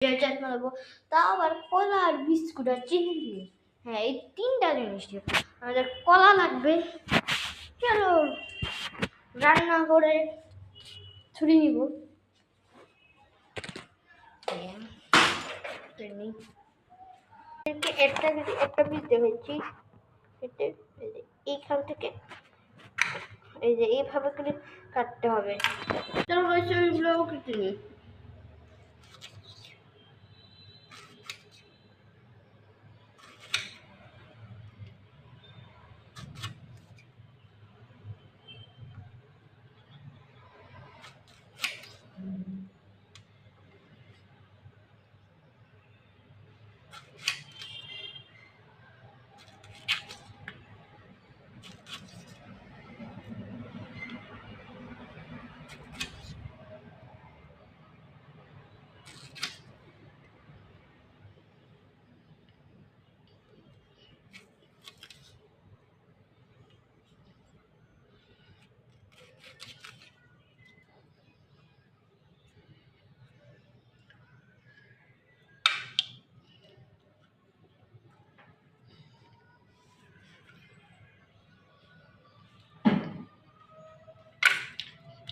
চাটনা দেবো, তা আবার কলা আর বিস্কুট আর চিনি দিয়ে। হ্যাঁ, এই 3টা জিনিস দিয়ে আমাদের কলা লাগবে। চলো রান্না করে ছুরি নিব। একটা পিস দেখেছি, এইখান থেকে এই যে এইভাবে করে কাটতে হবে। চলো ওইগুলোও কেটে নিই।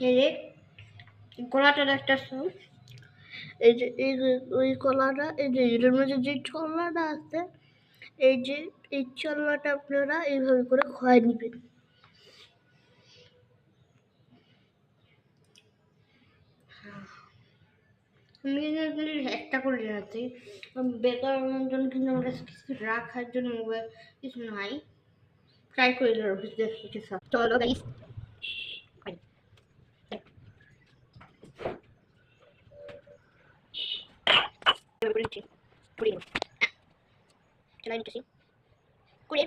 এই যে কলাটার একটা সস, এই যে ওই কলাটা, এই যে এটার মধ্যে যে চলনাটা আছে, এই যে এই চলনাটা আপনারা এইভাবে করে খোয়াই দিবেন। আমি কিন্তু একটা করে রাখছি, বেকার জন্য কিন্তু আমার কাছে কিছু রাখার জন্য কিছু নাই। ট্রাই করে দেখি কিছু। চলো গাইস, চলাই নিতেছি করে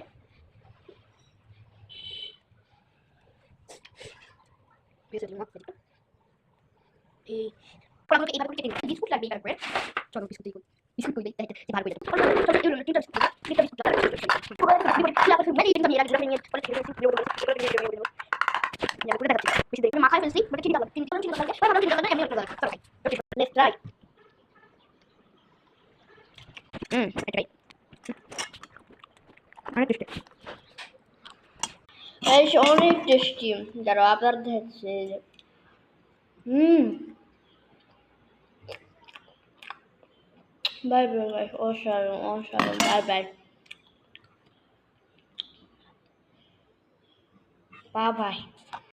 এই আমাকে এইভাবে কেটে নিই। বিস্কুট লাগবে এইবার করে। চলো বিস্কুট দিই, বিস্কুট কই দেই তাই ভালো করে চলো চলো তিনটা বিস্কুট মাখায় ফেলছি, বাট চিনি দাও, চিনি দাও, চিনি দাও, আমি একটা দাও। Let's try. এটাই অনেক টেস্টি, অনেক টেস্টি। দাঁড়াও আবার দেখছে। বাই বাই বাই, অসাধারণ অসাধারণ, বাই বাই বাই বাই।